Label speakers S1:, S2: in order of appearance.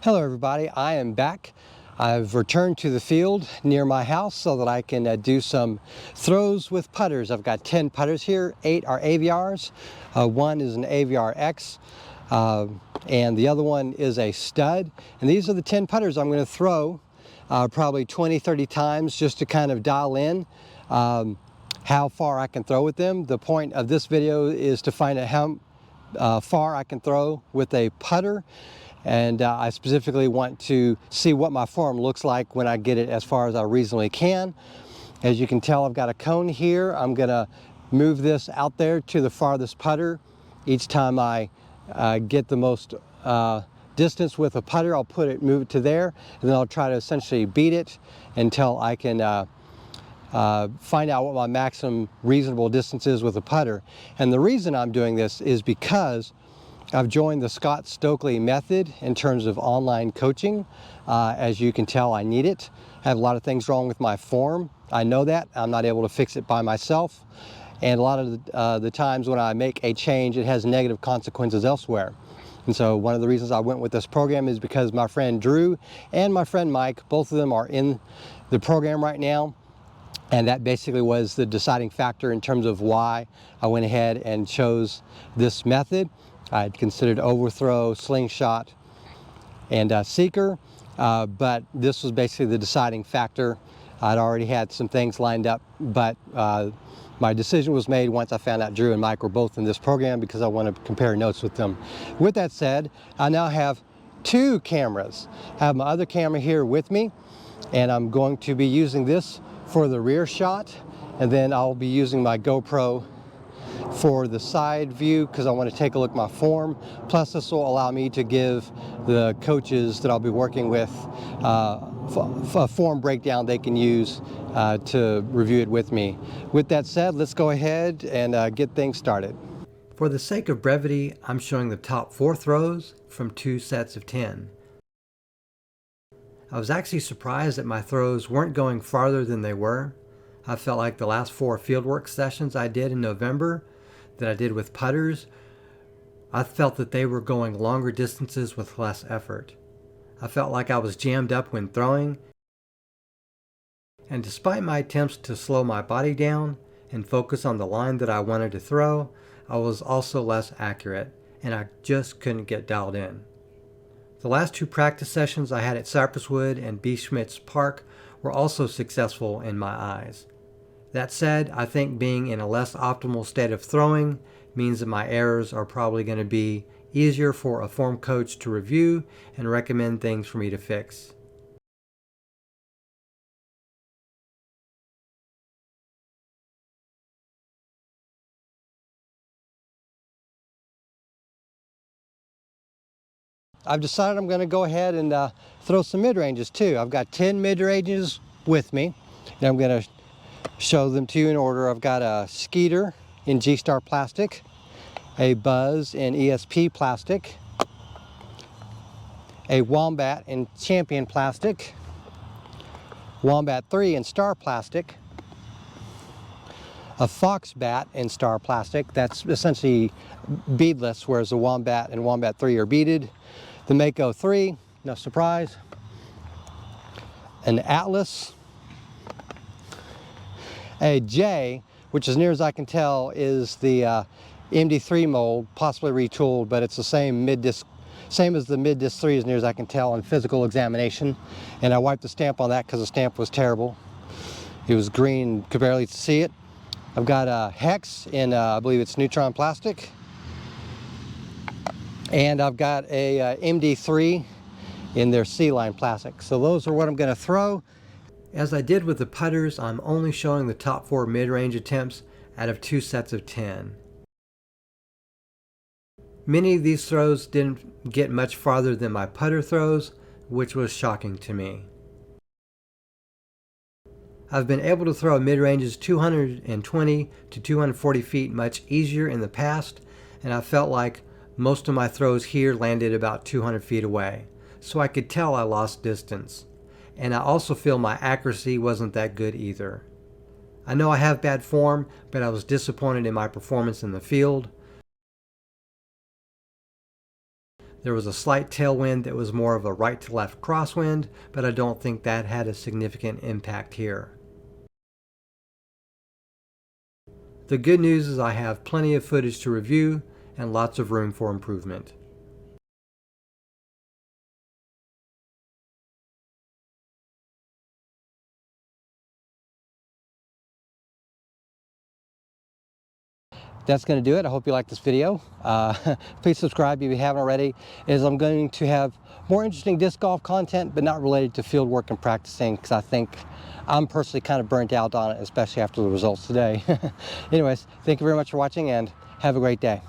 S1: Hello everybody, I am back. I've returned to the field near my house so that I can do some throws with putters. I've got 10 putters here, 8 are Aviars, one is an Aviar X, and the other one is a stud. And these are the 10 putters I'm going to throw probably 20-30 times just to kind of dial in how far I can throw with them. The point of this video is to find out how far I can throw with a putter. And I specifically want to see what my form looks like when I get it as far as I reasonably can. As you can tell, I've got a cone here. I'm gonna move this out there to the farthest putter. Each time I get the most distance with a putter, I'll move it to there, and then I'll try to essentially beat it until I can find out what my maximum reasonable distance is with a putter. And the reason I'm doing this is because I've joined the Scott Stokely method in terms of online coaching. As you can tell, I need it. I have a lot of things wrong with my form. I know that. I'm not able to fix it by myself. And a lot of the times when I make a change, it has negative consequences elsewhere. And so one of the reasons I went with this program is because my friend Drew and my friend Mike, both of them are in the program right now. And that basically was the deciding factor in terms of why I went ahead and chose this method. I had considered overthrow, slingshot, and seeker, but this was basically the deciding factor. I'd already had some things lined up, but my decision was made once I found out Drew and Mike were both in this program because I want to compare notes with them. With that said, I now have 2 cameras. I have my other camera here with me, and I'm going to be using this for the rear shot, and then I'll be using my GoPro for the side view because I want to take a look at my form. Plus this will allow me to give the coaches that I'll be working with a form breakdown they can use to review it with me. With that said, let's go ahead and get things started. For the sake of brevity, I'm showing the top 4 throws from 2 sets of 10. I was actually surprised that my throws weren't going farther than they were. I felt like the last 4 fieldwork sessions I did in November that I did with putters, I felt that they were going longer distances with less effort. I felt like I was jammed up when throwing, and despite my attempts to slow my body down and focus on the line that I wanted to throw, I was also less accurate, and I just couldn't get dialed in. The last 2 practice sessions I had at Cypresswood and B. Schmitz Park were also successful in my eyes. That said, I think being in a less optimal state of throwing means that my errors are probably going to be easier for a form coach to review and recommend things for me to fix. I've decided I'm going to go ahead and throw some mid-ranges too. I've got 10 mid-ranges with me, and I'm going to show them to you in order. I've got a Skeeter in G-Star plastic, a Buzzz in ESP plastic, a Wombat in Champion plastic, Wombat3 in Star plastic, a Fox bat in Star plastic. That's essentially beadless, whereas the Wombat and Wombat3 are beaded. The Mako 3, no surprise, an Atlas, a J, which as near as I can tell is the MD3 mold, possibly retooled, but it's the same mid-disc, same as the mid-disc 3 as near as I can tell on physical examination. And I wiped the stamp on that because the stamp was terrible. It was green, could barely see it. I've got a Hex in, I believe it's Neutron plastic. And I've got a MD3 in their C-line plastic. So those are what I'm going to throw. As I did with the putters, I'm only showing the top 4 mid-range attempts out of 2 sets of 10. Many of these throws didn't get much farther than my putter throws, which was shocking to me. I've been able to throw mid-ranges 220 to 240 feet much easier in the past, and I felt like most of my throws here landed about 200 feet away, so I could tell I lost distance. And I also feel my accuracy wasn't that good either. I know I have bad form, but I was disappointed in my performance in the field. There was a slight tailwind that was more of a right to left crosswind, but I don't think that had a significant impact here. The good news is I have plenty of footage to review and lots of room for improvement. That's going to do it. I hope you liked this video. Please subscribe if you haven't already, as I'm going to have more interesting disc golf content, but not related to field work and practicing, because I think I'm personally kind of burnt out on it, especially after the results today. Anyways, thank you very much for watching and have a great day.